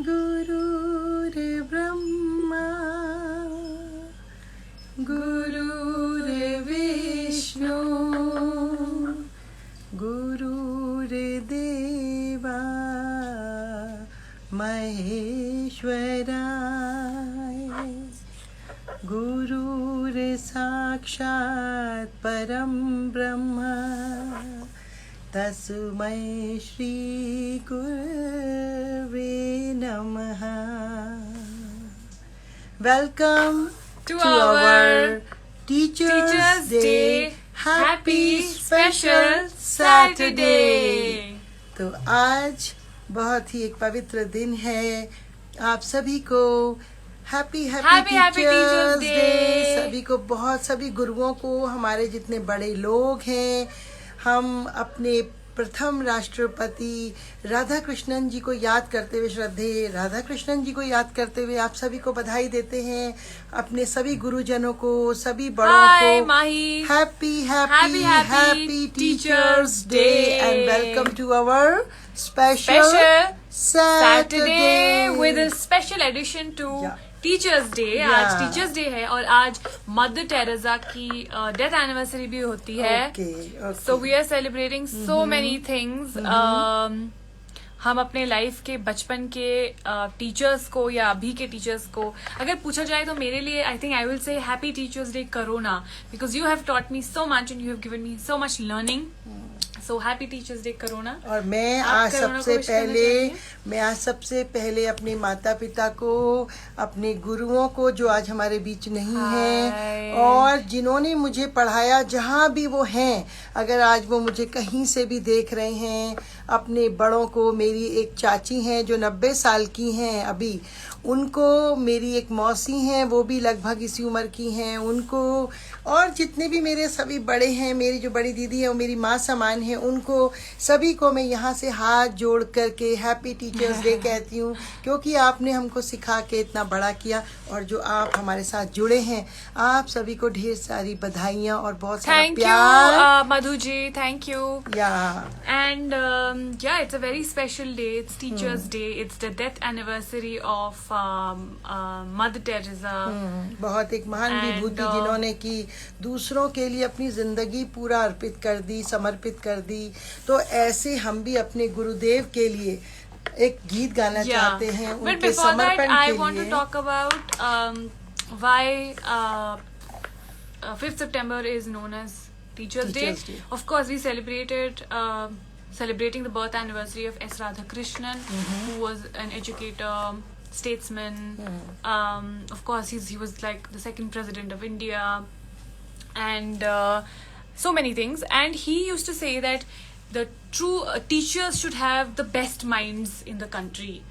गुरुर्ब्रह्मा गुरुर्विष्णु गुरुर्देवा महेश्वराय गुरुर्साक्षात् परं ब्रह्म तस्मै श्री गुरवे नमः। Welcome to our Teachers Day. Happy Special Saturday. तो आज बहुत ही एक पवित्र दिन है। आप सभी को हैप्पी टीचर्स डे। सभी को सभी गुरुओं को, हमारे जितने बड़े लोग हैं, हम अपने प्रथम राष्ट्रपति राधा कृष्णन जी को याद करते हुए, श्रद्धेय राधा कृष्णन जी को याद करते हुए आप सभी को बधाई देते हैं। अपने सभी गुरुजनों को, सभी बड़ों को happy teachers day and welcome to our special Saturday with a special addition to teachers day. आज टीचर्स डे है और आज मदर टेरेसा की डेथ एनिवर्सरी भी होती है। So we are celebrating so many things. हम अपने लाइफ के बचपन के टीचर्स को या अभी के टीचर्स को अगर पूछा जाए तो मेरे लिए I think I will say happy teachers day corona, because you have taught me so much and you have given me so much learning. So happy teachers day corona. और मैं आज सबसे पहले अपने माता पिता को, अपने गुरुओं को जो आज हमारे बीच नहीं है और जिन्होंने मुझे पढ़ाया जहाँ भी वो हैं, अगर आज वो मुझे कहीं से भी देख रहे हैं, अपने बड़ों को, मेरी एक चाची हैं जो 90 साल की हैं अभी, उनको, मेरी एक मौसी हैं वो भी लगभग इसी उम्र की हैं, उनको, और जितने भी मेरे सभी बड़े हैं, मेरी जो बड़ी दीदी है वो मेरी माँ समान है, उनको सभी को मैं यहाँ से हाथ जोड़ करके हैप्पी टीचर्स डे कहती हूँ, क्योंकि आपने हमको सिखा के इतना बड़ा किया और जो आप हमारे साथ जुड़े हैं, आप सभी को ढेर सारी बधाइयाँ और बहुत सारा प्यार। Madhu ji, thank you. And it's a very special day. It's Teachers Day. It's the death anniversary of Mother Teresa. बहुत एक महान विभूति जिन्होंने की दूसरों के लिए अपनी जिंदगी पूरा अर्पित कर दी, समर्पित कर दी। तो ऐसे हम भी अपने गुरुदेव के लिए एक गीत गाना चाहते हैं उनके समर्पण के लिए। I want to talk about why 5th September is known as Teachers Day. Of course, we celebrating the birth anniversary of S. Radhakrishnan, who was an educator, statesman. Of course, he was like the second president of India, and so many things. And he used to say that the true teachers should have the best minds in the country,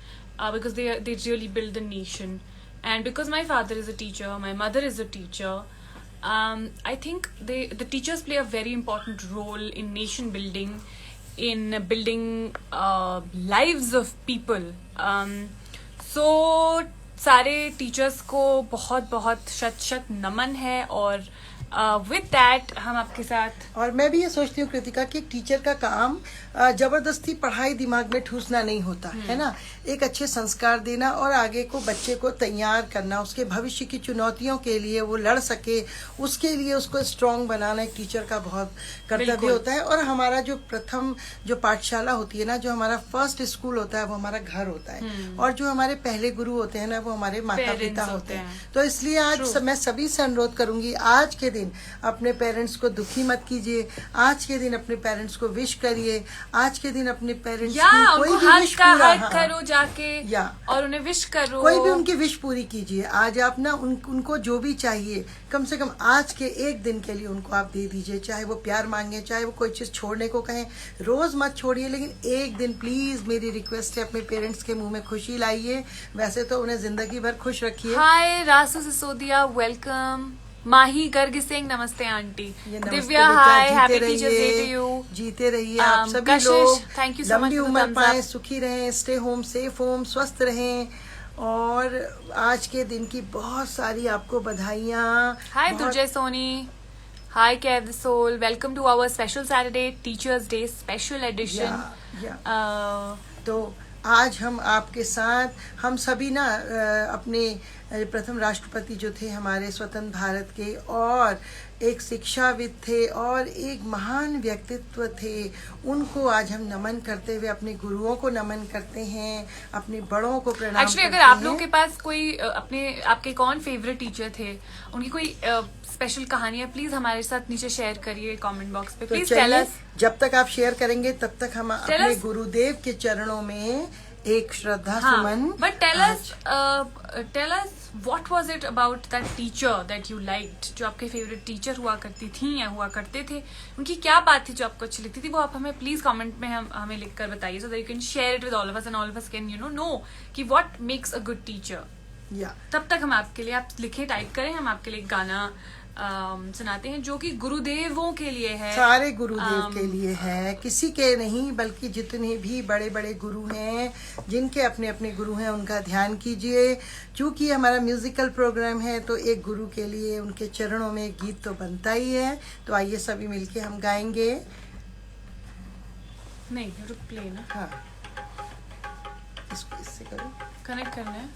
because they really build the nation. And because my father is a teacher, my mother is a teacher, I think the teachers play a very important role in nation building, in building lives of people. So सारे teachers को बहुत बहुत शत नमन है। और with that हम आपके साथ, और मैं भी ये सोचती हूँ कृतिका कि एक टीचर का काम जबरदस्ती पढ़ाई दिमाग में ठूसना नहीं होता है ना, एक अच्छे संस्कार देना और आगे को बच्चे को तैयार करना, उसके भविष्य की चुनौतियों के लिए वो लड़ सके, उसके लिए उसको स्ट्रांग बनाना एक टीचर का बहुत कर्तव्य होता है। और हमारा जो प्रथम जो पाठशाला होती है ना, जो हमारा फर्स्ट स्कूल होता है वो हमारा घर होता है, और जो हमारे पहले गुरु होते हैं ना वो हमारे माता पिता होते हैं। तो इसलिए आज मैं सभी से अनुरोध करूंगी, आज के दिन अपने पेरेंट्स को दुखी मत कीजिए, आज के दिन अपने पेरेंट्स को विश करिए, आज के दिन अपने पेरेंट्स की कोई भी विश पूरा करो जाके और उन्हें विश करो, कोई भी उनकी विश पूरी कीजिए। आज आप ना उनको जो भी चाहिए कम से कम आज के एक दिन के लिए उनको आप दे दीजिए, चाहे वो प्यार मांगे, चाहे वो कोई चीज छोड़ने को कहें, रोज मत छोड़िए, लेकिन एक दिन प्लीज मेरी रिक्वेस्ट है अपने पेरेंट्स के मुंह में खुशी लाइए। वैसे तो उन्हें जिंदगी भर खुश रखिए। Hi Rasu Sisodia, welcome. माही गर्ग सिंह, नमस्ते aunty. Divya, hi, happy teachers day to you. जीते रहिए आप सभी लोग, थैंक यू सो मच, लंबी उम्र पाएं, सुखी रहें, स्टे होम, सेफ होम, स्वस्थ रहें। और आज के दिन की बहुत सारी आपको बधाइयाँ। Hi Durjoy Soni, hi care the soul, welcome to our special Saturday teachers day special edition. तो आज हम आपके साथ, हम सभी ना अपने प्रथम राष्ट्रपति जो थे हमारे स्वतंत्र भारत के, और एक शिक्षाविद थे और एक महान व्यक्तित्व थे, उनको आज हम नमन करते हुए अपने गुरुओं को नमन करते हैं, अपने बड़ों को प्रणाम एक्चुअली करते अगर आप हैं। लोगों के पास कोई आपके कौन फेवरेट टीचर थे, उनकी कोई स्पेशल कहानी है, प्लीज हमारे साथ नीचे शेयर करिए कमेंट बॉक्स पे। तो प्लीज टेल चलिए, अस। जब तक आप शेयर करेंगे तब तक हम Tell अपने us- गुरुदेव के चरणों में एक श्रद्धा हाँ, Suman. But tell us what was it about that teacher that you liked, जो आपके फेवरेट टीचर हुआ करती थी या हुआ करते थे, उनकी क्या बात थी जो आपको अच्छी लगती थी, वो आप हमें प्लीज कमेंट में हमें लिख कर बताइए, so that you can share it with all of us and all of us can know कि what makes a good teacher. या तब तक हम आपके लिए, आप लिखें, टाइप करें, हम आपके लिए गाना सुनाते हैं जो कि गुरुदेवों के लिए है। सारे गुरुदेव के लिए है, किसी के नहीं, बल्कि जितने भी बड़े बड़े गुरु हैं, जिनके अपने अपने गुरु हैं, उनका ध्यान कीजिए। चूंकि हमारा म्यूजिकल प्रोग्राम है तो एक गुरु के लिए उनके चरणों में एक गीत तो बनता ही है। तो आइए सभी मिलके हम गाएंगे। नहीं, रुक प्ले ना, हाँ, इसको इससे करो, कनेक्ट करना है।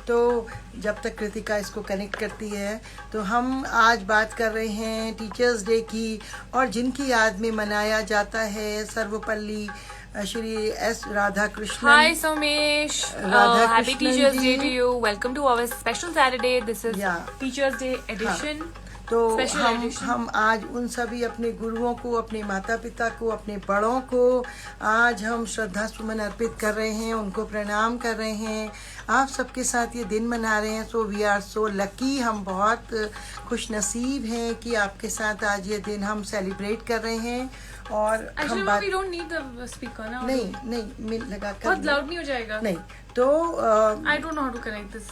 तो जब तक कृतिका इसको कनेक्ट करती है, तो हम आज बात कर रहे हैं टीचर्स डे की, और जिनकी याद में मनाया जाता है Sarvepalli Shri S Radha Krishnan. Hi Somesh, Radha happy Krishnan Teachers ji. Day to you. Welcome to our special Saturday. This is Yeah. Teachers Day edition. तो Special edition. हम आज उन सभी अपने गुरुओं को, अपने माता पिता को, अपने बड़ों को आज हम श्रद्धा सुमन अर्पित कर रहे हैं, उनको प्रणाम कर रहे हैं। आप सबके साथ ये दिन मना रहे हैं, so we are so lucky, हम बहुत खुश नसीब हैं कि आपके साथ आज ये दिन हम सेलिब्रेट कर रहे हैं। और Actually, हम no, we don't need the speaker now. नहीं मिल लगा कर बहुत loud नहीं हो जाएगा। नहीं, तो I don't know how to connect this.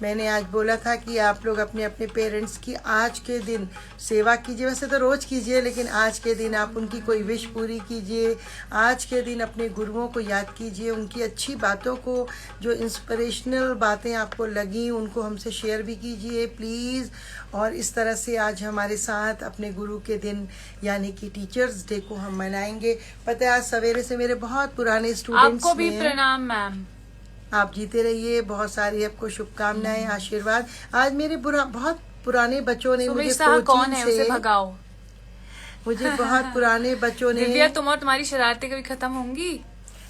मैंने आज बोला था कि आप लोग अपने अपने पेरेंट्स की आज के दिन सेवा कीजिए। वैसे तो रोज कीजिए, लेकिन आज के दिन आप उनकी कोई विश पूरी कीजिए। आज के दिन अपने गुरुओं को याद कीजिए, उनकी अच्छी बातों को, जो इंस्पिरेशनल बातें आपको लगी, उनको हमसे शेयर भी कीजिए प्लीज़। और इस तरह से आज हमारे साथ अपने गुरु के दिन यानी कि टीचर्स डे को हम मनाएंगे। पता है, आज सवेरे से मेरे बहुत पुराने स्टूडेंट्स आपको भी प्रणाम मैम। आप जीते रहिए, बहुत सारी आपको शुभकामनाएं, आशीर्वाद। आज मेरे बहुत पुराने बच्चों ने मुझे कौन है, उसे भगाओ। मुझे बहुत पुराने बच्चों ने, दिव्या, तुम और तुम्हारी शरारतें कभी खत्म होंगी?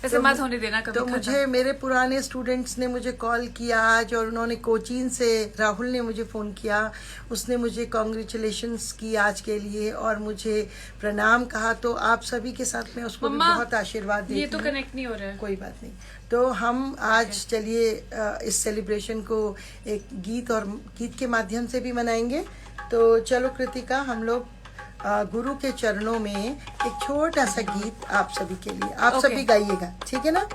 वैसे मत होने देना कभी तो खत्म। मुझे मेरे पुराने स्टूडेंट्स ने मुझे कॉल किया आज, और उन्होंने कोचीन से राहुल ने मुझे फ़ोन किया, उसने मुझे कॉन्ग्रेचुलेशंस की आज के लिए और मुझे प्रणाम कहा। तो आप सभी के साथ में उसको भी बहुत आशीर्वाद देती हूँ। ये तो कनेक्ट नहीं हो रहा है। कोई बात नहीं। तो हम आज चलिए इस सेलिब्रेशन को एक गीत के माध्यम से भी मनाएंगे। तो चलो कृतिका, हम लोग गुरु के चरणों में एक छोटा सा गीत आप सभी के लिए, आप सभी गाइएगा, ठीक है ना?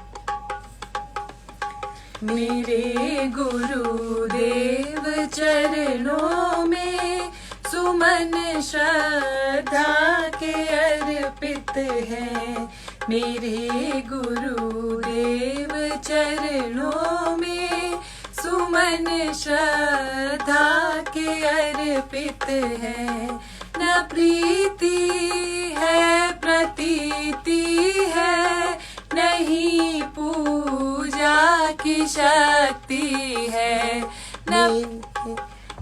मेरे गुरुदेव चरणों में सुमन श्रद्धा के अर्पित हैं। मेरे गुरुदेव चरणों में सुमन श्रद्धा के अर्पित हैं। न प्रीति है प्रतीति है, नहीं पूजा की शक्ति है।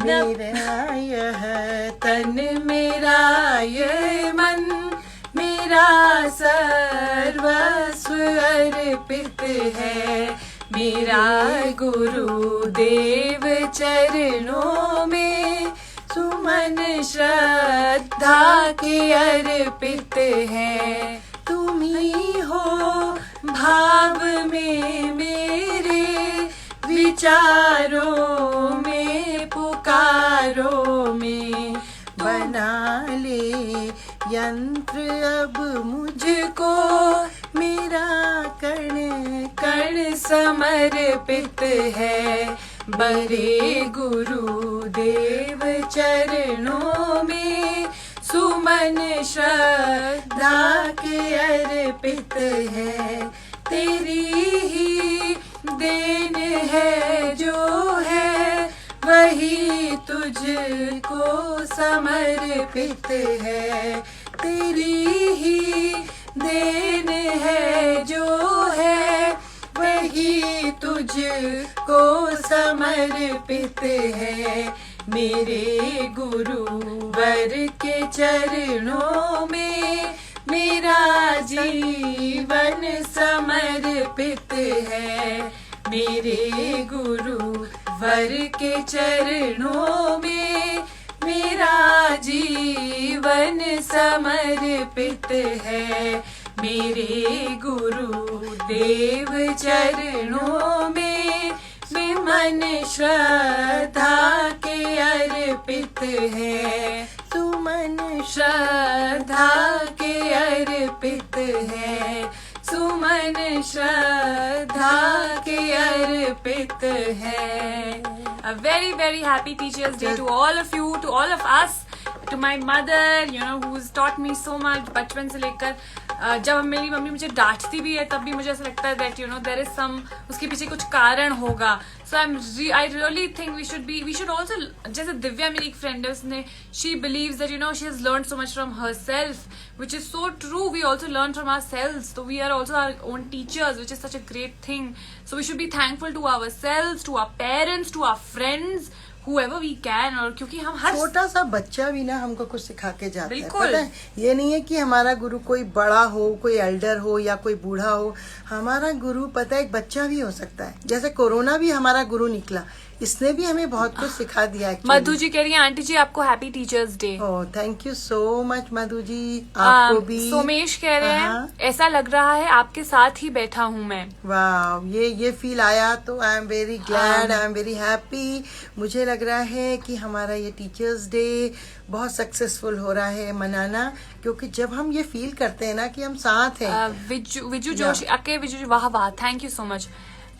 मेरा यह तन मेरा ये मन मेरा सर्वस्व अर्पित है। मेरा गुरुदेव चरणों में सुमन श्रद्धा के अर्पित है। तुम ही हो भाव में मेरे, विचारों में पुकारों में। बना ले यंत्र अब मुझको, मेरा कण कण समर्पित है। बड़े गुरुदेव चरणों में सुमन श्रद्धा के अर्पित है। तेरी ही देन है जो है, वही तुझको समर्पित है। तेरी ही देन है मुझको समर्पित है, मेरे गुरुवर के चरणों में मेरा जीवन समर्पित है, मेरे गुरुवर के चरणों में मेरा जीवन समर्पित है, मेरे गुरुदेव चरणों में मन श्रद्धा के अर्पित है, सुमन श्रद्धा के अर्पित है, सुमन श्रद्धा के अर्पित है। A very, very happy Teachers Day to all of you, to all of us, to my mother, you know, who's taught me so much. बचपन से लेकर जब मेरी मम्मी मुझे डांटती भी है तब भी मुझे ऐसा लगता है that you know there is some, उसके पीछे कुछ कारण होगा. So I really think we should also, जैसे दिव्या मेरी एक friend है, उसने, she believes that you know she has learned so much from herself, which is so true. We also learn from ourselves, so we are also our own teachers, which is such a great thing. So we should be thankful to ourselves, to our parents, to our friends, whoever we can. और क्योंकि हम हर छोटा सा बच्चा भी ना हमको कुछ सिखा के जाता है, बिल्कुल। पता है, ये नहीं है कि हमारा गुरु कोई बड़ा हो, कोई एल्डर हो या कोई बूढ़ा हो, हमारा गुरु पता है एक बच्चा भी हो सकता है। जैसे कोरोना भी हमारा गुरु निकला, इसने भी हमें बहुत कुछ सिखा दिया। मधु जी कह रही है आंटी जी आपको happy teachers day. Oh thank you so much Madhu ji, आपको भी। सोमेश कह रहे हैं ऐसा लग रहा है आपके साथ ही बैठा हूँ मैं। वाह, ये फील आया तो I am very glad, I am very happy. मुझे लग रहा है कि हमारा ये टीचर्स डे बहुत सक्सेसफुल हो रहा है मनाना, क्योंकि जब हम ये फील करते हैं ना कि हम साथ हैं। विजू जोशी, अके विजू, वाह वाह, thank you so much.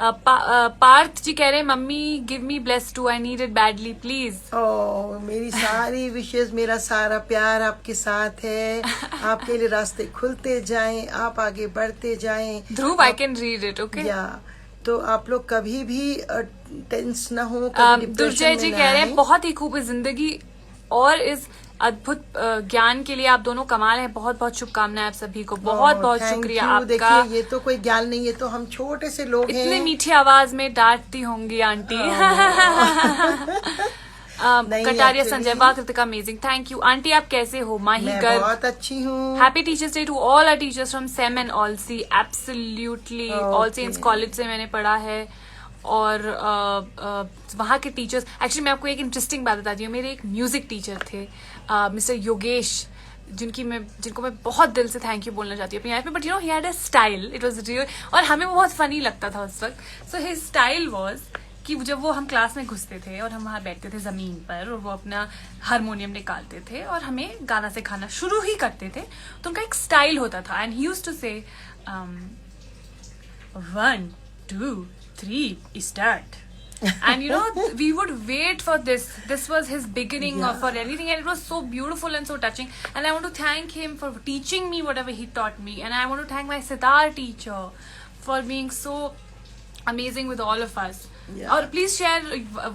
Parth ji कह रहे हैं mummy give me bless too, I need it badly please. Oh मेरी सारी विशेष, मेरा सारा प्यार आपके साथ है। आपके लिए रास्ते खुलते जाएं, आप आगे बढ़ते जाएं। Dhruv I can read it, okay. या तो आप लोग कभी भी टेंस ना हो। दुर्जय जी कह रहे हैं बहुत ही खूब जिंदगी और इस अद्भुत ज्ञान के लिए आप दोनों कमाल हैं। बहुत बहुत शुभकामनाएं आप सभी को। बहुत बहुत शुक्रिया आपका। देखिए ये तो कोई ज्ञान नहीं, ये तो हम छोटे से लोग हैं। इतने मीठी आवाज में डांटती होंगी आंटी। कटारिया संजय, वाह Kritika amazing, thank you aunty. आप कैसे हो? माही गर्ग, बहुत अच्छी हूँ। Happy teachers day to all our teachers from Sam and ऑलसी। एब्सोल्युटली, ऑल सेंट्स कॉलेज से मैंने पढ़ा है और वहाँ के टीचर्स, एक्चुअली मैं आपको एक इंटरेस्टिंग बात बताती हूँ। मेरे एक म्यूजिक टीचर थे मिस्टर योगेश, जिनको मैं बहुत दिल से थैंक यू बोलना चाहती हूँ अपनी लाइफ में। But you know he had a style, it was real, और हमें वो बहुत फनी लगता था उस वक्त। सो हिज स्टाइल वाज कि जब वो हम क्लास में घुसते थे और हम वहाँ बैठते थे जमीन पर और वो अपना हारमोनियम निकालते थे और हमें गाना सिखाना शुरू ही करते थे, तो उनका एक स्टाइल होता था। एंड ही यूज्ड टू से 1 2 3 start. And you know we would wait for this was his beginning for anything, and it was so beautiful and so touching, and I want to thank him for teaching me whatever he taught me, and I want to thank my sitar teacher for being so amazing with all of us. Or please share,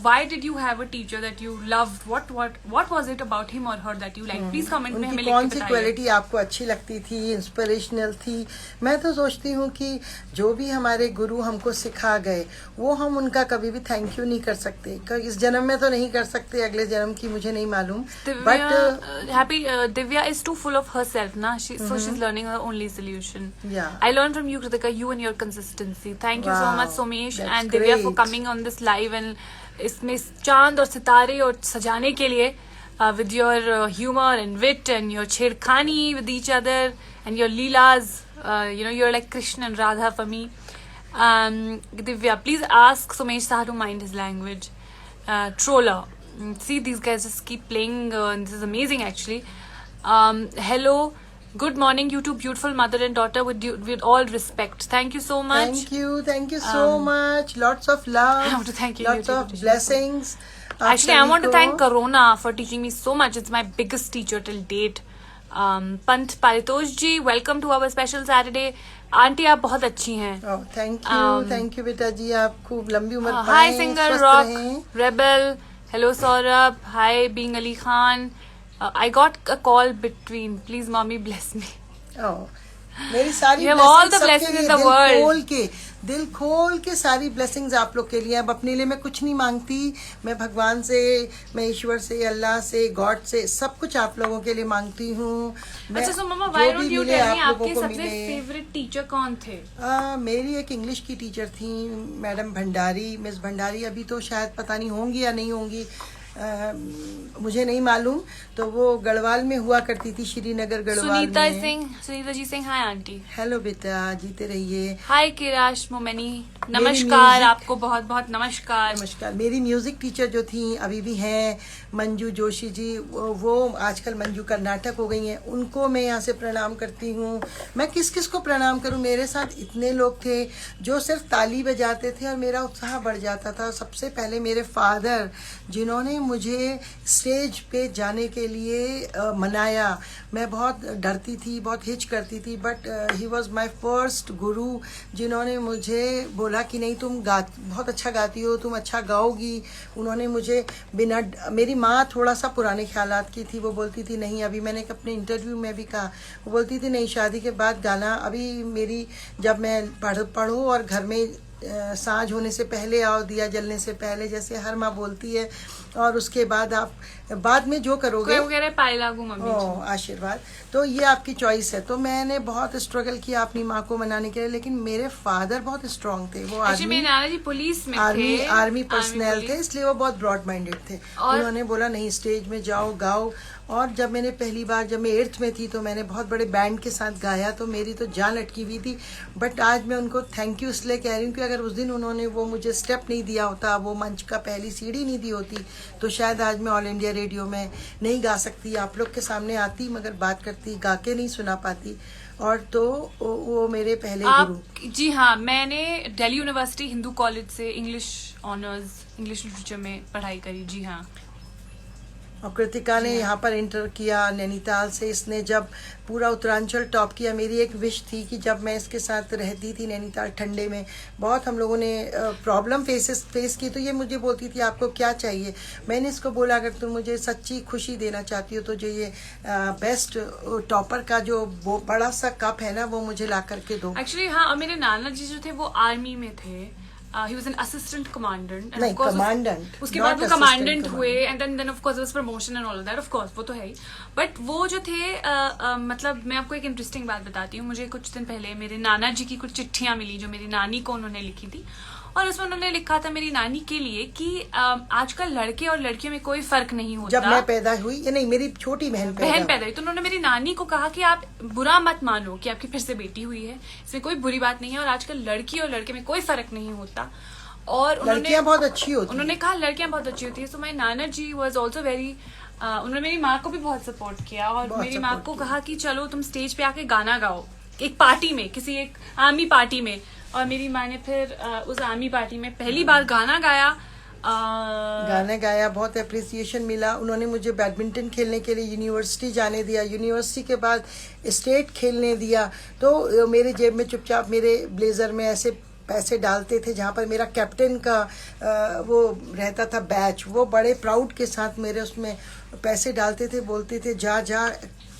why did you have a teacher that you loved? What was it about him or her that you liked? Please comment में हमें लिख के बताइए। कौन सी quality आपको अच्छी लगती थी, इंस्पिरेशनल थी? मैं तो सोचती हूँ कि जो भी हमारे गुरु हमको सिखा गए वो हम उनका कभी भी थैंक यू नहीं कर सकते। इस जन्म में तो नहीं कर सकते, अगले जन्म की मुझे नहीं मालूम। But happy Divya is too full of herself ना, so she's learning her only solution. I learned from you Kritika, you and your consistency. Thank you so much Somesh and Divya for coming on this live and इसमें चांद और सितारे और सजाने के लिए with your humor and wit and your छेड़खानी with each other and your leelas, you know, you're like Krishna and Radha for me. Divya, please ask Somesh Saha to mind his language. Troller, see these guys just keep playing and this is amazing actually. Hello, good morning you two beautiful mother and daughter, with all respect. Thank you so much. Thank you so much. Lots of love. I want to thank you. Lots of blessings. Actually, I want to thank Corona for teaching me so much. It's my biggest teacher till date. Pant Paritosh ji, welcome to our special Saturday. Aunty आप बहुत अच्छी हैं। Thank you बेटा जी, आप खूब लंबी उम्र पाएं, hi singer rock rebel, hello Saurabh, hi being Ali Khan. I got a call between. Please, mommy, bless me. मेरी सारी you have all the blessings in the world. दिल खोल के सारी ब्लेसिंग्स आप लोग के लिए। अब अपने लिए मैं कुछ नहीं मांगती, मैं भगवान से, मैं ईश्वर से, अल्लाह से, गॉड से सब कुछ आप लोगों के लिए मांगती हूँ। अच्छा, so mamma, why don't you tell me आपके सबसे फेवरेट टीचर कौन थे? मेरी एक इंग्लिश की टीचर थी, मैडम भंडारी, मिस भंडारी। अभी तो शायद पता नहीं होंगी या नहीं होंगी, मुझे नहीं मालूम। तो वो गढ़वाल में हुआ करती थी, श्रीनगर गढ़वाल में। Sunita ji Singh, hi aunty. Hello बेटा, जीते रहिए। हाय किराश मोमेनी, नमस्कार आपको, बहुत बहुत नमस्कार। नमस्कार। मेरी म्यूजिक टीचर जो थी, अभी भी हैं, मंजू जोशी जी, वो आजकल मंजू कर्नाटक हो गई हैं, उनको मैं यहाँ से प्रणाम करती हूँ। मैं किस किस को प्रणाम करूँ, मेरे साथ इतने लोग थे जो सिर्फ ताली बजाते थे और मेरा उत्साह बढ़ जाता था। सबसे पहले मेरे फादर, जिन्होंने मुझे स्टेज पे जाने के लिए मनाया। मैं बहुत डरती थी, बहुत हिच करती थी, but he was my first गुरु, जिन्होंने मुझे बोला कि नहीं, तुम बहुत अच्छा गाती हो, तुम अच्छा गाओगी। उन्होंने मुझे बिना, मेरी माँ थोड़ा सा पुराने ख्यालात की थी, वो बोलती थी नहीं, अभी मैंने अपने इंटरव्यू में भी कहा, वो बोलती थी नहीं, शादी के बाद गाना, अभी मेरी, जब मैं पढ़ूँ और घर में साँझ होने से पहले आओ, दिया जलने से पहले, जैसे हर माँ बोलती है, और उसके बाद आप बाद में जो करोगे आशीर्वाद, तो ये आपकी चॉइस है। तो मैंने बहुत स्ट्रगल किया अपनी माँ को मनाने के लिए, लेकिन मेरे फादर बहुत स्ट्रांग थे। वो आर्मी पुलिस में आर्मी पर्सनल थे, इसलिए वो बहुत ब्रॉड माइंडेड थे। उन्होंने बोला नहीं, स्टेज में जाओ, गाओ। और जब मैंने पहली बार, जब मैं 8th में थी, तो मैंने बहुत बड़े बैंड के साथ गाया, तो मेरी तो जान लटकी हुई थी। बट आज मैं उनको थैंक यू इसलिए कह रही हूँ कि अगर उस दिन उन्होंने वो मुझे स्टेप नहीं दिया होता, वो मंच का पहली सीढ़ी नहीं दी होती, तो शायद आज मैं ऑल इंडिया रेडियो में नहीं गा सकती, आप लोग के सामने आती, मगर बात करती, गा के नहीं सुना पाती। और तो वो मेरे पहले गुरु। जी हाँ, मैंने दिल्ली यूनिवर्सिटी हिंदू कॉलेज से इंग्लिश ऑनर्स, इंग्लिश लिटरेचर में पढ़ाई करी। जी हाँ। और कृतिका ने यहाँ पर इंटर किया नैनीताल से। इसने जब पूरा उत्तरांचल टॉप किया, मेरी एक विश थी कि जब मैं इसके साथ रहती थी नैनीताल ठंडे में, बहुत हम लोगों ने प्रॉब्लम फेस की, तो ये मुझे बोलती थी आपको क्या चाहिए। मैंने इसको बोला अगर तुम मुझे सच्ची खुशी देना चाहती हो तो जो ये बेस्ट टॉपर का जो बड़ा सा कप है ना, वो मुझे ला करके दो। एक्चुअली हाँ, और मेरे नाना जी जो थे वो आर्मी में थे। he was an assistant commandant, and नहीं, कमांडेंट, उसके बाद वो कमांडेंट हुए, and then of course promotion and all that, of course वो तो है ही। बट वो जो थे मतलब मैं आपको एक इंटरेस्टिंग बात बताती हूँ। मुझे कुछ दिन पहले मेरे नाना जी की कुछ चिट्ठियां मिली जो मेरी नानी को उन्होंने लिखी थी, और उसमें उन्होंने लिखा था मेरी नानी के लिए कि आजकल लड़के और लड़कियों में कोई फर्क नहीं होता। जब मैं पैदा हुई, या नहीं, मेरी छोटी बहन पैदा हुई, तो उन्होंने मेरी नानी को कहा कि आप बुरा मत मानो कि आपकी फिर से बेटी हुई है, इसमें कोई बुरी बात नहीं है, और आजकल लड़की और लड़के में कोई फर्क नहीं होता, और लड़कियां बहुत अच्छी होती, उन्होंने कहा लड़कियां बहुत अच्छी होती है। So my Nana ji was also very, उन्होंने मेरी माँ को भी बहुत सपोर्ट किया, और मेरी माँ को कहा कि चलो तुम स्टेज पे आके गाना गाओ एक पार्टी में, किसी एक आर्मी पार्टी में। और मेरी माँ ने फिर उस आर्मी पार्टी में पहली बार गाना गाया, बहुत अप्रिसिएशन मिला। उन्होंने मुझे बैडमिंटन खेलने के लिए यूनिवर्सिटी जाने दिया, यूनिवर्सिटी के बाद स्टेट खेलने दिया। तो मेरे जेब में चुपचाप मेरे ब्लेजर में ऐसे पैसे डालते थे, जहाँ पर मेरा कैप्टन का वो रहता था बैच, वो बड़े प्राउड के साथ मेरे उसमें पैसे डालते थे, बोलते थे जा जा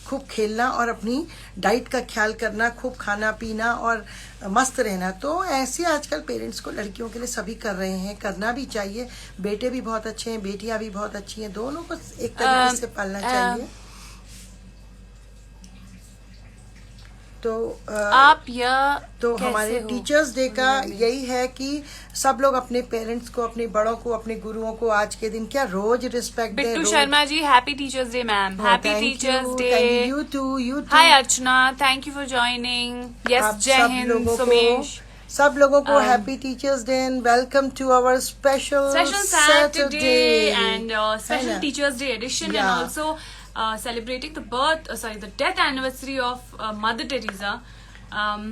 खूब खेलना और अपनी डाइट का ख्याल करना, खूब खाना पीना और मस्त रहना। तो ऐसे आजकल पेरेंट्स को लड़कियों के लिए सभी कर रहे हैं, करना भी चाहिए। बेटे भी बहुत अच्छे हैं, बेटियां भी बहुत अच्छी हैं, दोनों को एक तरीके से पालना चाहिए। तो आप तो हमारे टीचर्स डे का यही है कि सब लोग अपने पेरेंट्स को, अपने बड़ों को, अपने गुरुओं को आज के दिन क्या रोज रिस्पेक्ट दें। Bittu Sharma ji, happy teachers day ma'am. Happy teachers day. You too. Hi Archana, thank you for joining. Yes, Jai Hind Sumesh. सब लोगों को happy teachers day and welcome to our special Saturday and special teachers day edition, and also celebrating the death anniversary of Mother Teresa.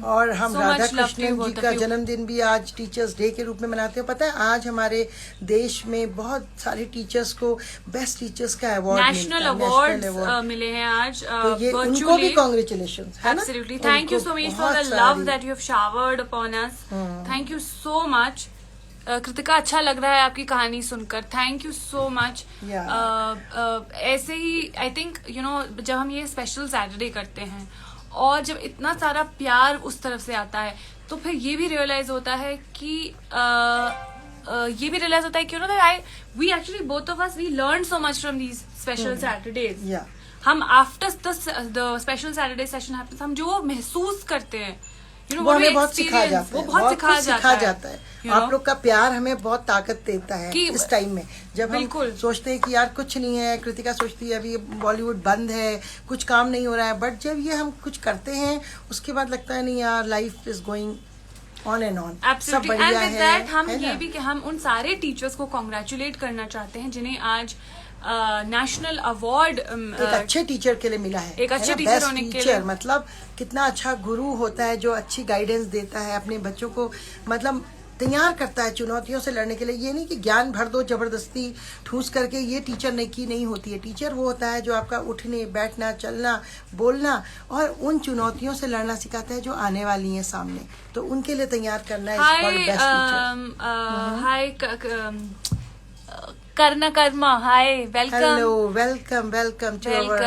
और हम राधा कृष्णन जी का जन्मदिन भी आज teachers day के रूप में मनाते हैं। पता है आज हमारे देश में बहुत सारे टीचर्स को बेस्ट टीचर्स का अवार्ड, नेशनल अवार्ड मिले हैं आज। तो ये उनको भी कांग्रेचुलेशंस, है ना? Absolutely. Thank you so much for the love that you have showered upon us. Thank you so much. Kritika, अच्छा लग रहा है आपकी कहानी सुनकर, थैंक यू सो मच। ऐसे ही आई थिंक जब हम ये स्पेशल सैटरडे करते हैं और जब इतना सारा प्यार उस तरफ से आता है तो फिर ये भी रियलाइज होता है कि you know that we actually both of us we learn so much from these special Saturdays. हम after the special Saturday session happens, हम जो महसूस करते हैं वो हमें बहुत सिखाया जाता है, वो बहुत सिखाया जाता है. आप लोग का प्यार हमें बहुत ताकत देता है इस टाइम में, जब हम सोचते हैं कि यार कुछ नहीं है. कृतिका सोचती है अभी बॉलीवुड बंद है, कुछ काम नहीं हो रहा है, बट जब ये हम कुछ करते हैं उसके बाद लगता है नहीं यार, life is going on and on. सब बढ़िया है. हम ये भी कि हम उन सारे टीचर्स को कॉन्ग्रेचुलेट करना चाहते हैं जिन्हें आज नेशनल अवार्ड एक अच्छे टीचर के लिए मिला है. एक अच्छे टीचर होने के लिए मतलब कितना अच्छा गुरु होता है जो अच्छी गाइडेंस देता है अपने बच्चों को, मतलब तैयार करता है चुनौतियों से लड़ने के लिए. ये नहीं कि ज्ञान भर दो जबरदस्ती ठूस करके, ये टीचर नहीं होती है. टीचर वो होता है जो आपका उठने बैठना चलना बोलना और उन चुनौतियों से लड़ना सिखाता है जो आने वाली हैं सामने, तो उनके लिए तैयार करना है. हाय Karna Karma, hi, welcome. Hello, welcome to our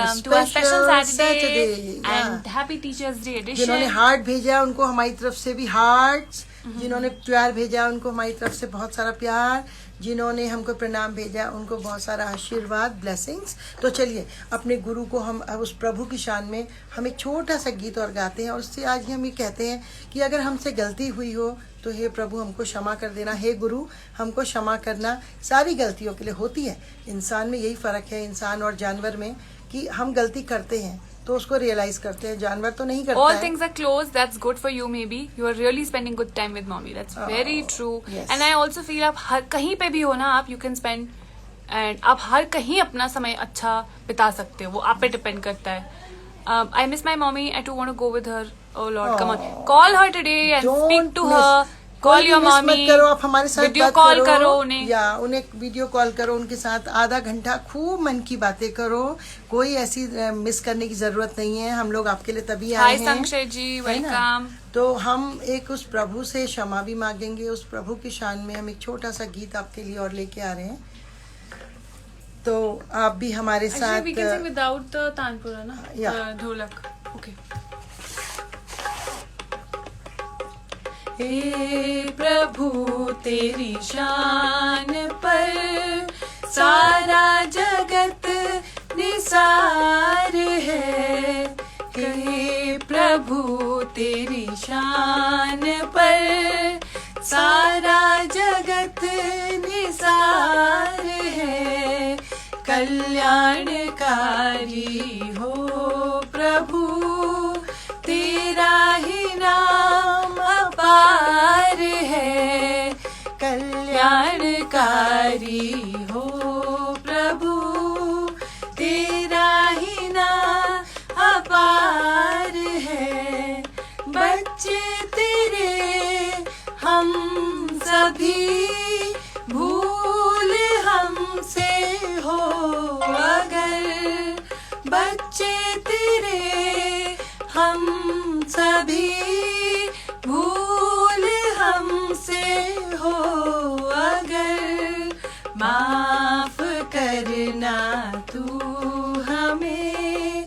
special Saturday. And happy Teachers Day edition. जिन्होंने हार्ट भेजा उनको हमारी तरफ से भी हार्ट्स, जिन्होंने प्यार भेजा उनको हमारी तरफ से बहुत सारा प्यार, जिन्होंने हमको प्रणाम भेजा उनको बहुत सारा आशीर्वाद, ब्लेसिंग्स. तो चलिए अपने गुरु को हम उस प्रभु की शान में हम एक छोटा सा गीत और गाते हैं और उससे आज हम ये कहते हैं कि अगर हमसे गलती हुई हो तो हे प्रभु हमको क्षमा कर देना, हे गुरु हमको क्षमा करना. सारी गलतियों के लिए होती है इंसान में, यही फ़र्क है इंसान और जानवर में कि हम गलती करते हैं तो उसको रियलाइज करते हैं, जानवर तो नहीं करता. All things are closed. That's good for you. Maybe you are really spending good time with mommy. That's very true. Yes. And I also feel आप हर कहीं पे भी हो ना, आप you can spend and आप हर कहीं अपना समय अच्छा बिता सकते हो. वो आप पे डिपेंड करता है. I miss my mommy. I too want to go with her. Oh Lord, come on. Call her today and speak to her. Call your mommy. मत करो, आप हमारे साथ वीडियो कॉल करो उन्हें, या उन्हें वीडियो कॉल करो, उनके साथ आधा घंटा खूब मन की बातें करो. कोई ऐसी मिस करने की जरूरत नहीं है. हम लोग आपके लिए तभी आए हैं. हाय संक्षय जी, वेलकम. तो हम एक उस प्रभु से क्षमा भी मांगेंगे. उस प्रभु की शान में हम एक छोटा सा गीत आपके लिए और लेके आ रहे हैं, तो आप भी हमारे साथ. we can sing without the tanpura ना, ढोलक. ओके. हे प्रभु तेरी शान पर सारा जगत निसार है. हे प्रभु तेरी शान पर सारा जगत निसार है. कल्याणकारी हो प्रभु तेरा ही नाम अपार है. कल्याणकारी हो प्रभु तेरा ही नाम अपार है. बच्चे तेरे हम सभी, भूल हमसे हो अगर. बच्चे तेरे हम सभी, भूल हमसे हो अगर. माफ करना तू हमें,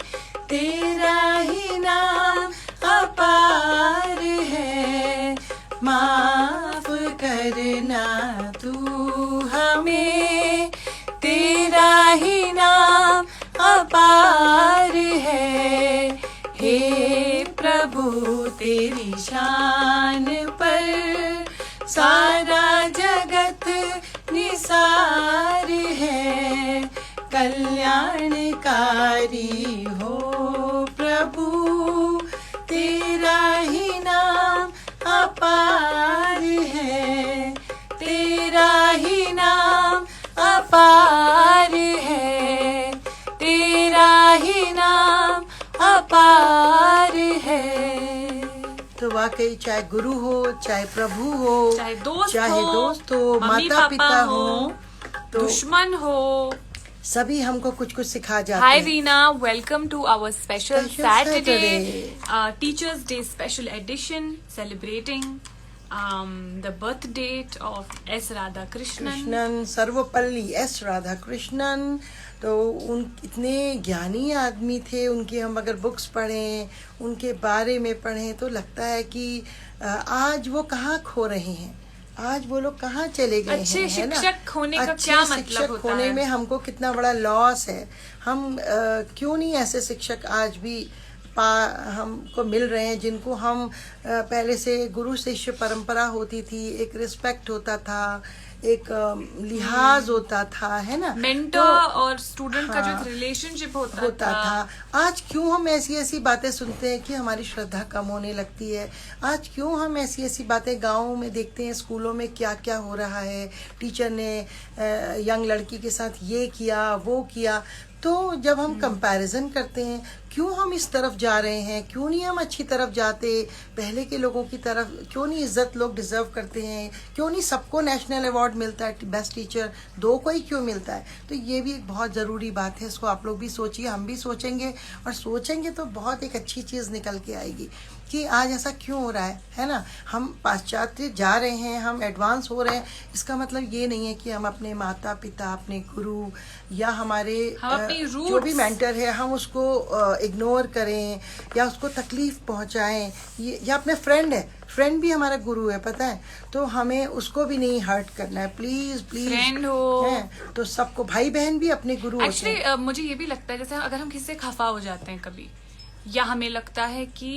तेरा ही नाम अपार है. माफ करना तू हमें, तेरा ही नाम अपार है. हे प्रभु तेरी शान पर सारा जगत निसार है. कल्याणकारी हो प्रभु तेरा ही नाम अपार है. तेरा ही नाम अपार है. तेरा ही नाम अपार है. तो वाकई चाहे गुरु हो, चाहे प्रभु हो, चाहे दोस्त हो, माता पिता हो, तो दुश्मन हो, सभी हमको कुछ कुछ सिखा जाते हैं. Hi Reena, welcome to our special Saturday teachers day special edition celebrating the birth date of S. Radhakrishnan. Krishnan Sarvepalli S Radhakrishnan, तो उन इतने ज्ञानी आदमी थे, उनकी हम अगर बुक्स पढ़ें, उनके बारे में पढ़ें तो लगता है कि आज वो कहाँ खो रहे हैं, आज वो लोग कहाँ चले गए अच्छे हैं, है ना? शिक्षक होने का अच्छे क्या मतलब शिक्षक होता होने है? में हमको कितना बड़ा लॉस है। हम क्यों नहीं ऐसे शिक्षक आज भी हमको मिल रहे हैं, जिनको हम पहले से गुरु शिष्य परंपरा होती थी, एक रिस्पेक्ट होता था, एक लिहाज होता था, है ना? मेंटर और स्टूडेंट का जो एक रिलेशनशिप होता था। आज क्यों हम ऐसी ऐसी बातें सुनते हैं कि हमारी श्रद्धा कम होने लगती है? आज क्यों हम ऐसी ऐसी बातें गाँव में देखते हैं, स्कूलों में क्या क्या हो रहा है, टीचर ने यंग लड़की के साथ ये किया वो किया। तो जब हम कंपैरिजन करते हैं, क्यों हम इस तरफ जा रहे हैं, क्यों नहीं हम अच्छी तरफ जाते, पहले के लोगों की तरफ क्यों नहीं इज्जत लोग डिजर्व करते हैं, क्यों नहीं सबको नेशनल अवार्ड मिलता है, बेस्ट टीचर दो को ही क्यों मिलता है? तो ये भी एक बहुत ज़रूरी बात है, इसको आप लोग भी सोचिए, हम भी सोचेंगे, और सोचेंगे तो बहुत एक अच्छी चीज़ निकल के आएगी कि आज ऐसा क्यों हो रहा है ना? हम पाश्चात्य जा रहे हैं, हम एडवांस हो रहे हैं, इसका मतलब ये नहीं है कि हम अपने माता पिता, अपने गुरु या हमारे जो भी मेंटर है, हम उसको इग्नोर करें या उसको तकलीफ पहुंचाएं। या अपने फ्रेंड भी हमारा गुरु है, पता है, तो हमें उसको भी नहीं हर्ट करना है, प्लीज प्लीज। फ्रेंड हो तो सबको, भाई बहन भी अपने गुरु होते हैं। एक्चुअली मुझे ये भी लगता है, जैसे अगर हम किसी से खफा हो जाते हैं कभी, या हमें लगता है कि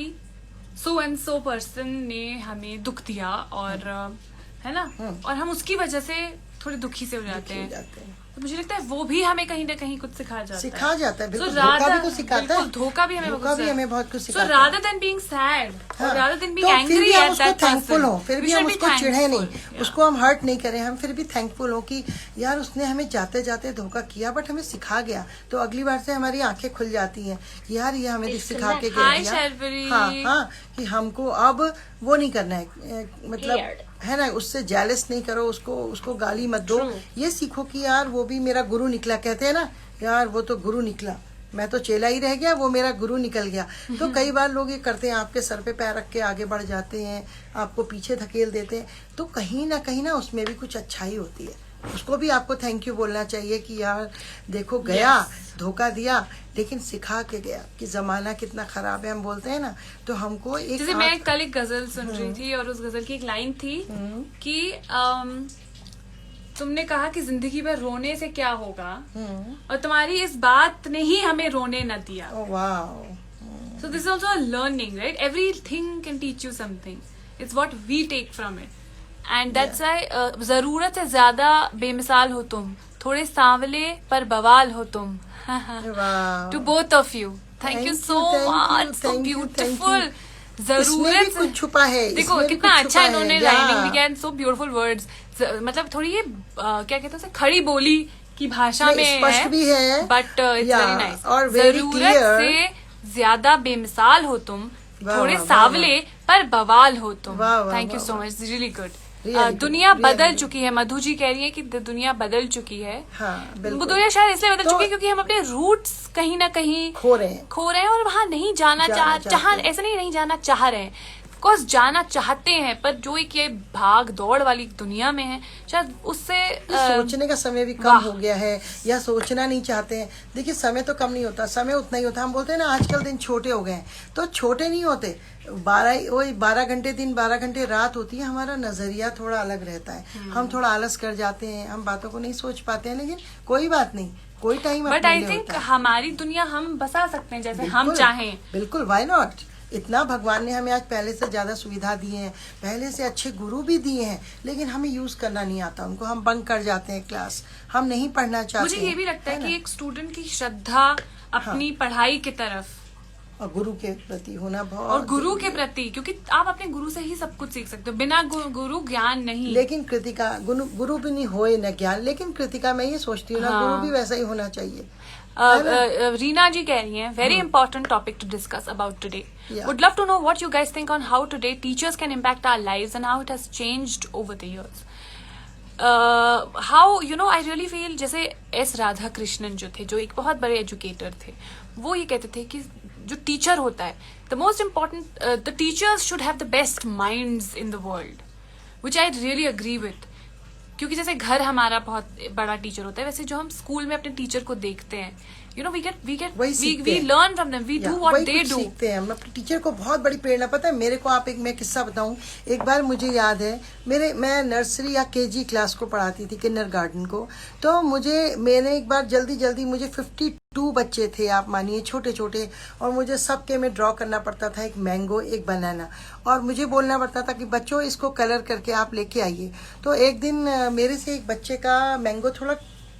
सो एंड सो पर्सन ने हमें दुख दिया, और है ना, और हम उसकी वजह से थोड़े दुखी से हो जाते हैं, तो मुझे लगता है वो भी हमें कहीं ना कहीं कुछ सिखा जाता है। बिल्कुल, धोखा भी कुछ सिखाता है, धोखा भी हमें बहुत कुछ सिखाता है। So rather than being sad, or rather than being angry फिर भी हम at उसको that थैंकफुल person, हो, फिर भी हम उसको चिढ़े नहीं, उसको हम हर्ट नहीं करें, हम फिर भी थैंकफुल हो कि यार उसने हमें जाते जाते धोखा किया, बट हमें सिखा गया, तो अगली बार से हमारी आंखें खुल जाती हैं, यार ये हमें सिखा के गया। हाँ, कि हमको अब वो नहीं करना है, मतलब है ना, उससे जेलस नहीं करो, उसको गाली मत दो, ये सीखो कि यार वो भी मेरा गुरु निकला, कहते हैं ना, यार वो तो गुरु निकला, मैं तो चेला ही रह गया, वो मेरा गुरु निकल गया। तो कई बार लोग ये करते हैं, आपके सर पे पैर रख के आगे बढ़ जाते हैं, आपको पीछे धकेल देते हैं, तो कहीं ना उसमें भी कुछ अच्छाई होती है, उसको भी आपको थैंक यू बोलना चाहिए कि यार देखो गया, धोखा दिया, लेकिन सिखा के गया कि जमाना कितना खराब है, हम बोलते हैं ना, तो हमको एक, जैसे मैं कल एक गजल सुन रही थी, और उस गजल की एक लाइन थी कि तुमने कहा कि जिंदगी में रोने से क्या होगा, और तुम्हारी इस बात ने ही हमें रोने न दिया। So this is also a learning, right? Everything can teach you something. It's what we take from it. And that's why जरूरत से ज्यादा बेमिसाल हो तुम, थोड़े सांवले पर बवाल हो तुम। To both of you. Thank you so much. So beautiful. जरूरत से कुछ छुपा है, देखो कितना अच्छा इन्होंने राइमिंग भी किया, सो ब्यूटीफुल वर्ड्स, मतलब थोड़ी ये क्या कहते हैं, खड़ी बोली की भाषा में स्पष्ट भी है, बट इट्स वेरी नाइस। और जरूरत से ज्यादा बेमिसाल हो तुम, थोड़े सावले पर बवाल हो तुम। Thank you so much, really good. दुनिया बदल चुकी है, मधु जी कह रही है कि दुनिया बदल चुकी है। दुनिया शायद इसलिए बदल चुकी है क्योंकि हम अपने रूट्स कहीं ना कहीं खो रहे हैं और वहां नहीं जाना ऐसा नहीं जाना चाह रहे हैं, कोर्स जाना चाहते हैं, पर जो एक ये भाग दौड़ वाली दुनिया में है, शायद उससे सोचने का समय भी कम हो गया है, या सोचना नहीं चाहते हैं। देखिए समय तो कम नहीं होता, समय उतना ही होता है। हम बोलते हैं ना आजकल दिन छोटे हो गए हैं, तो छोटे नहीं होते। 12 घंटे दिन 12 घंटे रात होती है, हमारा नजरिया थोड़ा अलग रहता है, हम थोड़ा आलस कर जाते हैं, हम बातों को नहीं सोच पाते हैं, लेकिन कोई बात नहीं, कोई टाइम। बट आई थिंक हमारी दुनिया हम बसा सकते हैं जैसे हम चाहें। बिल्कुल, व्हाई नॉट। इतना भगवान ने हमें आज पहले से ज्यादा सुविधा दी है, पहले से अच्छे गुरु भी दिए हैं, लेकिन हमें यूज करना नहीं आता उनको, हम बंक कर जाते हैं क्लास, हम नहीं पढ़ना चाहते। मुझे ये भी लगता है कि एक स्टूडेंट की श्रद्धा अपनी पढ़ाई की तरफ और गुरु के प्रति होना बहुत, और गुरु के प्रति, क्योंकि आप अपने गुरु से ही सब कुछ सीख सकते हो, बिना गुरु ज्ञान नहीं। लेकिन कृतिका गुरु भी नहीं होए न ज्ञान, लेकिन कृतिका मैं ये सोचती हूँ ना, गुरु भी वैसा ही होना चाहिए। रीना जी कह रही हैं, very important topic to discuss about today. Would love to know what you guys think on how today teachers can impact our lives and how it has changed over the years. How you know, I really feel, जैसे S Radhakrishnan जो थे, जो एक बहुत बड़े educator थे, वो ये कहते थे कि जो टीचर होता है, the most important, the teachers should have the best minds in the world. which I really agree with. क्योंकि जैसे घर हमारा बहुत बड़ा टीचर होता है, वैसे जो हम स्कूल में अपने टीचर को देखते हैं, you know, we learn from them, we do what they do. सीखते हैं हम अपने टीचर को, बहुत बड़ी प्रेरणा। पता है मेरे को, आप मैं किस्सा बताऊं। एक बार मुझे याद है, मैं नर्सरी या केजी क्लास को पढ़ाती थी, किंडरगार्टन को। तो मैंने एक बार जल्दी मुझे 52 बच्चे थे, आप मानिए, छोटे छोटे, और मुझे सबके में ड्रॉ करना पड़ता था, एक मैंगो, एक बनाना, और मुझे बोलना पड़ता था कि बच्चों इसको कलर करके आप लेके आइए। तो एक दिन मेरे से एक बच्चे का मैंगो थोड़ा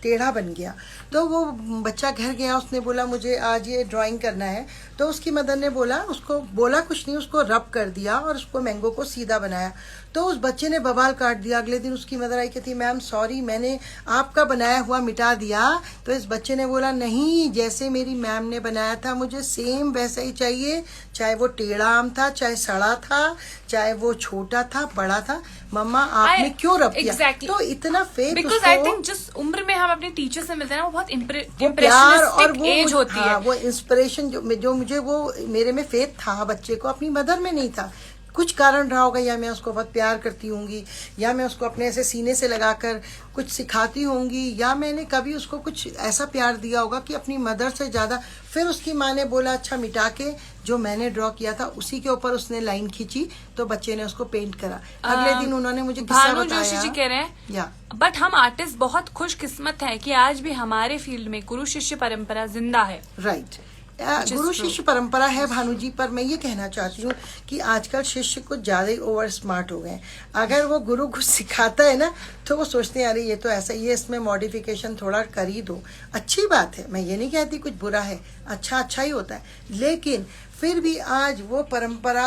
टेढ़ा बन गया, तो वो बच्चा घर गया, उसने बोला मुझे आज ये ड्राइंग करना है। तो उसकी मदर ने उसको बोला कुछ नहीं, उसको रब कर दिया और उसको मैंगो को सीधा बनाया। तो उस बच्चे ने बवाल काट दिया। अगले दिन उसकी मदर आई, कहती मैम सॉरी, मैंने आपका बनाया हुआ मिटा दिया। तो इस बच्चे ने बोला नहीं, जैसे मेरी मैम ने बनाया था मुझे सेम वैसा ही चाहिए, चाहे वो टेढ़ा आम था, चाहे सड़ा था, चाहे वो छोटा था, बड़ा था। मम्मा आपने क्यों रब किया? Exactly. तो इतना फेथ, बिकॉज आई थिंक जिस उम्र में हम अपने टीचर से मिलते हैं ना, वो बहुत प्यार और वो एज होती है। वो इंस्पिरेशन जो मुझे वो मेरे में फेथ था बच्चे को, अपनी मदर में नहीं था। कुछ कारण रहा होगा, या मैं उसको बहुत प्यार करती होंगी, या मैं उसको अपने ऐसे सीने से लगाकर कुछ सिखाती होंगी, या मैंने कभी उसको कुछ ऐसा प्यार दिया होगा कि अपनी मदर से ज्यादा। फिर उसकी माँ ने बोला अच्छा मिटा के जो मैंने ड्रॉ किया था उसी के ऊपर उसने लाइन खींची, तो बच्चे ने उसको पेंट करा। अगले दिन उन्होंने मुझे किस्सा बताया। जोशी जी कह रहे हैं, बट हम आर्टिस्ट बहुत खुशकिस्मत हैं कि आज भी हमारे फील्ड में गुरु शिष्य परंपरा जिंदा है। राइट, गुरु शिष्य परंपरा है भानु जी। पर मैं ये कहना चाहती हूँ कि आजकल शिष्य कुछ ज्यादा ही ओवर स्मार्ट हो गए। अगर वो गुरु कुछ सिखाता है ना, तो वो सोचते हैं अरे ये तो ऐसा, ये इसमें मॉडिफिकेशन थोड़ा कर ही दो। अच्छी बात है, मैं ये नहीं कहती कुछ बुरा है, अच्छा ही होता है, लेकिन फिर भी आज वो परंपरा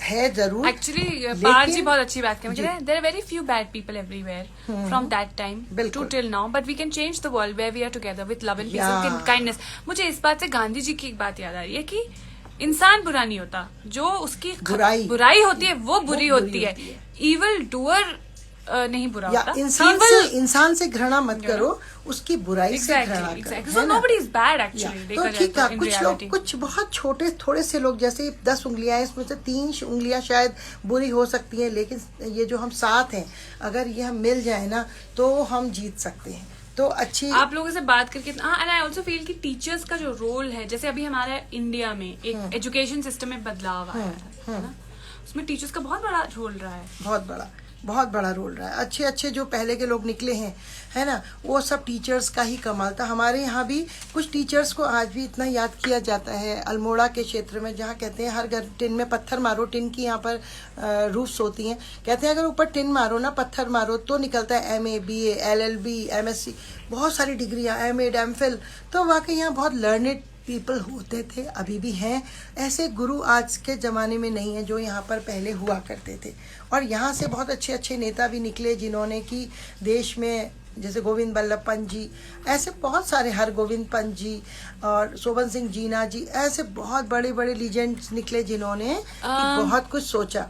है जरूर। एक्चुअली पार जी बहुत अच्छी बात है। मुझे there are very few bad people everywhere from that time to till now, but we can change the world where we are together with love and peace and kindness. मुझे इस बात से गांधी जी की एक बात याद आ रही है कि इंसान बुरा नहीं होता, जो उसकी बुराई होती है वो बुरी होती है। इविल डूअर नहीं बुरा होता। इंसान से घृणा मत करो, उसकी बुराई से घृणा करो। So nobody is bad actually. तो ठीक है, कुछ लोग, कुछ बहुत छोटे थोड़े से लोग, जैसे 10 उंगलियां हैं, इसमें से 3 उंगलियां शायद बुरी हो सकती हैं, लेकिन ये जो हम 7 हैं, अगर ये हम मिल जाए ना तो हम जीत सकते हैं। तो अच्छी आप लोगों से बात करके, एंड आई ऑल्सो फील कि टीचर्स का जो रोल है, जैसे अभी हमारे इंडिया में एक एजुकेशन सिस्टम में बदलाव आया है ना, उसमें टीचर्स का बहुत बड़ा रोल रहा है। बहुत बड़ा रोल रहा है। अच्छे जो पहले के लोग निकले हैं, है ना, वो सब टीचर्स का ही कमाल था। हमारे यहाँ भी कुछ टीचर्स को आज भी इतना याद किया जाता है। अल्मोड़ा के क्षेत्र में, जहाँ कहते हैं हर घर टिन में पत्थर मारो, टिन की यहाँ पर रूफ्स होती हैं, कहते हैं अगर ऊपर टिन मारो ना, पत्थर मारो, तो निकलता है MA BA LLB MSc, बहुत सारी डिग्रियाँ, MA MPhil। तो वाकई यहाँ बहुत लर्नेड पीपल होते थे, अभी भी हैं। ऐसे गुरु आज के ज़माने में नहीं है जो यहाँ पर पहले हुआ करते थे। और यहाँ से बहुत अच्छे नेता भी निकले, जिन्होंने कि देश में, जैसे गोविंद बल्लभ पंत जी, ऐसे बहुत सारे, हरगोविंद पंत जी और शोभन सिंह जीना जी, ऐसे बहुत बड़े लीजेंड्स निकले जिन्होंने बहुत कुछ सोचा,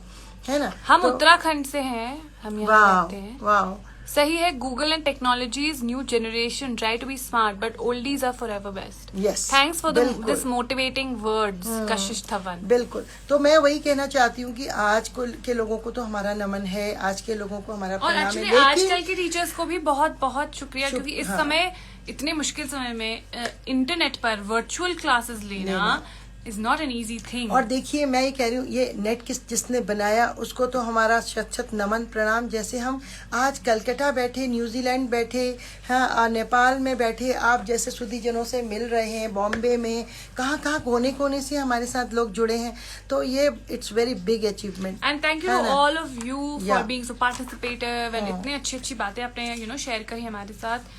है ना। हम उत्तराखंड से हैं, हम यहाँ रहते हैं। वाह, सही है। Google and technologies, new generation try to be smart but oldies are forever best. Yes, thanks for this motivating words Kashish Dhawan. बिल्कुल। तो मैं वही कहना चाहती हूँ कि आज के लोगों को तो हमारा नमन है, आज के लोगों को हमारा और एक्चुअली आजकल के टीचर्स को भी बहुत शुक्रिया, क्योंकि इस समय, इतने मुश्किल समय में इंटरनेट पर वर्चुअल क्लासेस लेना is not an easy thing. और देखिए, मैं ये कह रही हूँ, ये नेट जिसने बनाया उसको तो हमारा शत नमन प्रणाम। जैसे हम आज कलकत्ता बैठे, न्यूजीलैंड बैठे, हाँ, नेपाल में बैठे, आप जैसे सुधीजनों से मिल रहे हैं, बॉम्बे में, कहाँ कोने से हमारे साथ लोग जुड़े हैं। तो ये it's very big achievement. And thank you all of you for being so participative and इतने अच्छी बातें आपने शेयर करी हमारे साथ।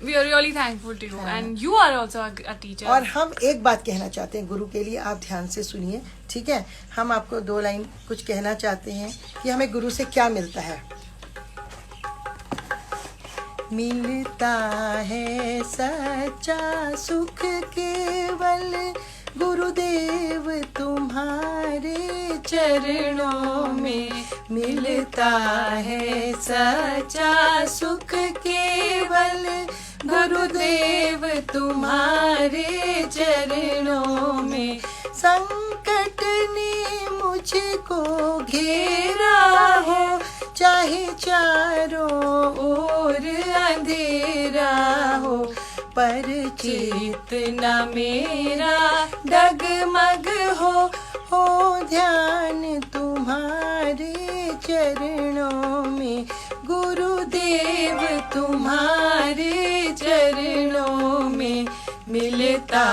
We are really thankful to you, and you are also a teacher. और हम एक बात कहना चाहते हैं गुरु के लिए, आप ध्यान से सुनिए, ठीक है। हम आपको 2 लाइन कुछ कहना चाहते हैं कि हमें गुरु से क्या मिलता है। मिलता है सच्चा सुख केवल गुरुदेव तुम्हारे चरणों में, मिलता है सच्चा सुख केवल गुरुदेव तुम्हारे चरणों में। संकट ने मुझको घेरा है, चाहे चारों ओर अंधेरा हो, पर चेतना मेरा डगमग हो ध्यान तुम्हारे चरणों में, गुरुदेव तुम्हारे चरणों में, मिलता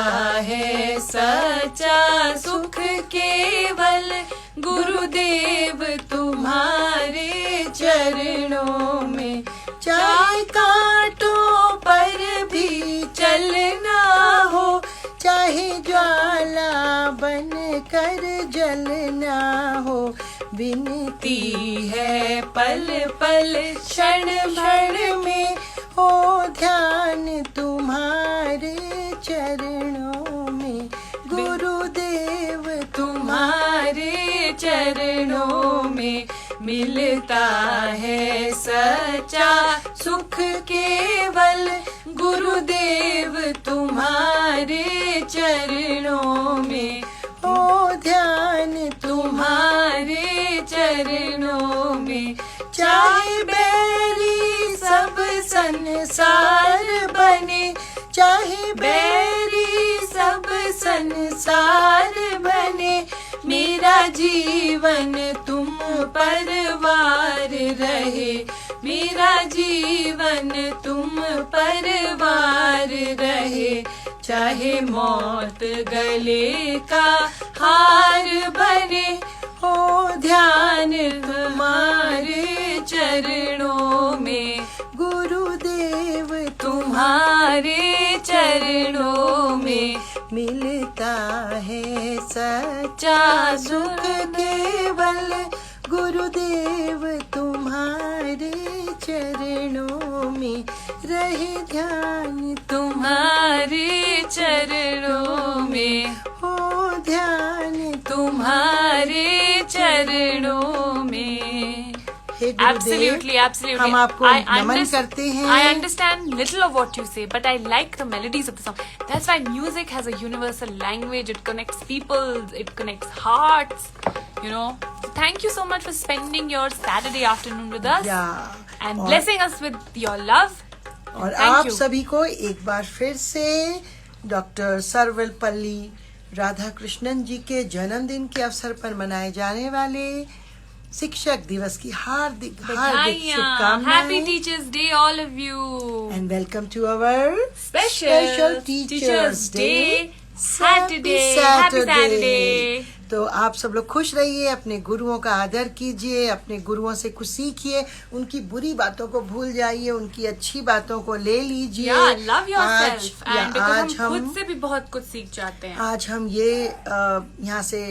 है सच्चा सुख केवल, गुरुदेव तुम्हारे चरणों में। चाहे कांटों पर भी चलना हो, चाहे ज्वाला बन कर जलना हो, विनती है पल पल क्षण भर में, हो ध्यान तुम्हारे चरणों में, गुरुदेव तुम्हारे चरणों में, मिलता है सच्चा सुख केवल, गुरुदेव तुम्हारे चरणों में, हो ध्यान तुम्हारे चरणों में। चाहे बैरी सब संसार बने, चाहे बैरी सब संसार बने, मेरा जीवन तुम पर वार रहे, मेरा जीवन तुम पर वार रहे। चाहे मौत गले का हार बने, हो ध्यान तुम्हारे चरणों में, गुरुदेव तुम्हारे चरणों में, मिलता है सच्चा सुख केवल, गुरुदेव तुम्हारे चरणों में, रहे ध्यान तुम्हारे चरणों में, हो ध्यान तुम्हारे चरणों में। Absolutely. हम आपको नमन करते हैं। I understand little of what you say, but I like the melodies of the song. That's why music has a universal language. It connects people. It connects hearts. You know. So thank you so much for spending your Saturday afternoon with us and blessing us with your love. और आप सभी को एक बार फिर से doctor Sarvepalli Radhakrishnan जी के जन्मदिन के अवसर पर मनाए जाने वाले शिक्षक दिवस की हार्दिक शुभकामनाएं। Happy Teachers Day, all of you. And welcome to our special Teachers Day Saturday. Happy Saturday. तो आप सब लोग खुश रहिए, अपने गुरुओं का आदर कीजिए, अपने गुरुओं से कुछ सीखिए, उनकी बुरी बातों को भूल जाइए, उनकी अच्छी बातों को ले लीजिए। love yourself. And because हम खुद से भी बहुत कुछ सीख जाते हैं। आज हम ये यहाँ से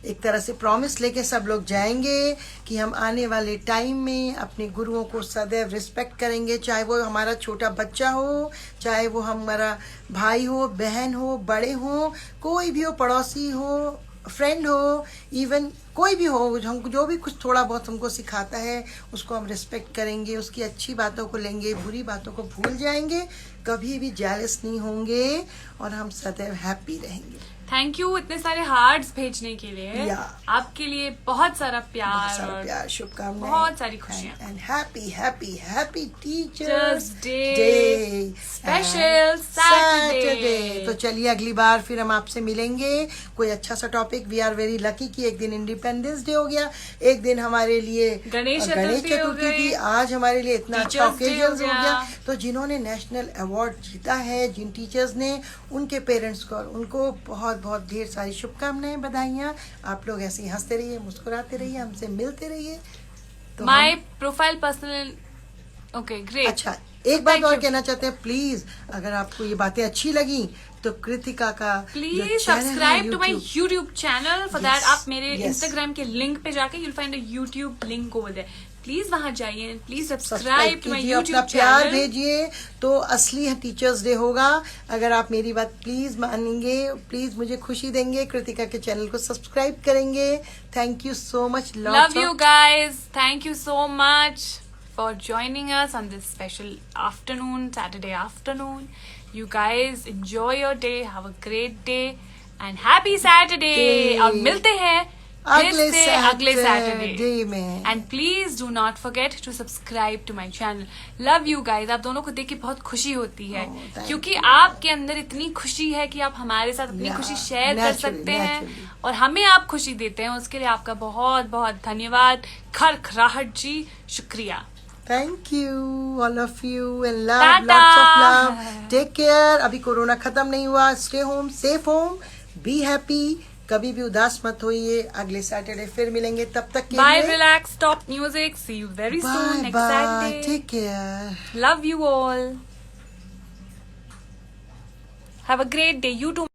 एक तरह से प्रॉमिस लेके सब लोग जाएंगे कि हम आने वाले टाइम में अपने गुरुओं को सदैव रिस्पेक्ट करेंगे, चाहे वो हमारा छोटा बच्चा हो, चाहे वो हमारा भाई हो, बहन हो, बड़े हो, कोई भी हो, पड़ोसी हो, फ्रेंड हो, इवन कोई भी हो, हमको जो भी कुछ थोड़ा बहुत हमको सिखाता है उसको हम रिस्पेक्ट करेंगे, उसकी अच्छी बातों को लेंगे, बुरी बातों को भूल जाएंगे, कभी भी जेलस नहीं होंगे और हम सदैव हैप्पी रहेंगे। थैंक यू इतने सारे हार्ट्स भेजने के लिए। आपके लिए बहुत सारा प्यार, शुभकामनाएं, बहुत सारी खुशियाँ। And happy happy happy teachers day special Saturday. तो चलिए अगली बार फिर हम आपसे मिलेंगे कोई अच्छा सा topic. We are very lucky कि एक दिन इंडिपेंडेंस डे हो गया, एक दिन हमारे लिए गणेश चतुर्थी थी, आज हमारे लिए इतना अच्छा ओकेजन हो गया। तो जिन्होंने नेशनल अवार्ड जीता है, जिन टीचर्स ने, उनके पेरेंट्स को, उनको बहुत बहुत ढेर सारी शुभकामनाएं, बधाइयाँ। आप लोग ऐसे ही हंसते रहिए, मुस्कुराते रहिए, हमसे मिलते रहिए। तो my profile personal okay great. अच्छा, एक बात और कहना चाहते हैं, प्लीज अगर आपको ये बातें अच्छी लगी तो कृतिका का please subscribe to my YouTube channel. For that आप मेरे इंस्टाग्राम के लिंक पे जाके you'll find a YouTube link over there. Please वहां जाइए, please subscribe to my YouTube channel. अपना प्यार भेजिए तो असली टीचर्स डे होगा। अगर आप मेरी बात प्लीज मानेंगे, प्लीज मुझे खुशी देंगे, कृतिका के चैनल को सब्सक्राइब करेंगे। Thank you so much. Love you guys, thank you so much for joining us on this special afternoon, Saturday afternoon. You guys enjoy your day, have a great day and happy Saturday. और मिलते हैं अगले से अगले Saturday Saturday में। And please do not forget to subscribe to my channel. Love you guys. आप दोनों को देख के बहुत खुशी होती है क्योंकि आपके अंदर इतनी खुशी है कि आप हमारे साथ अपनी खुशी शेयर कर सकते हैं और हमें आप खुशी देते हैं। उसके लिए आपका बहुत बहुत धन्यवाद। खरखराहट जी, शुक्रिया। Thank you all of you and love, lots of love. Take care. अभी कोरोना खत्म नहीं हुआ। Stay home, safe home, be happy. कभी भी उदास मत होइए। अगले सैटरडे फिर मिलेंगे, तब तक के बाय, लिए relax, stop music, see you very soon next bye, Saturday. Take care. Love you all, have a great day. You to.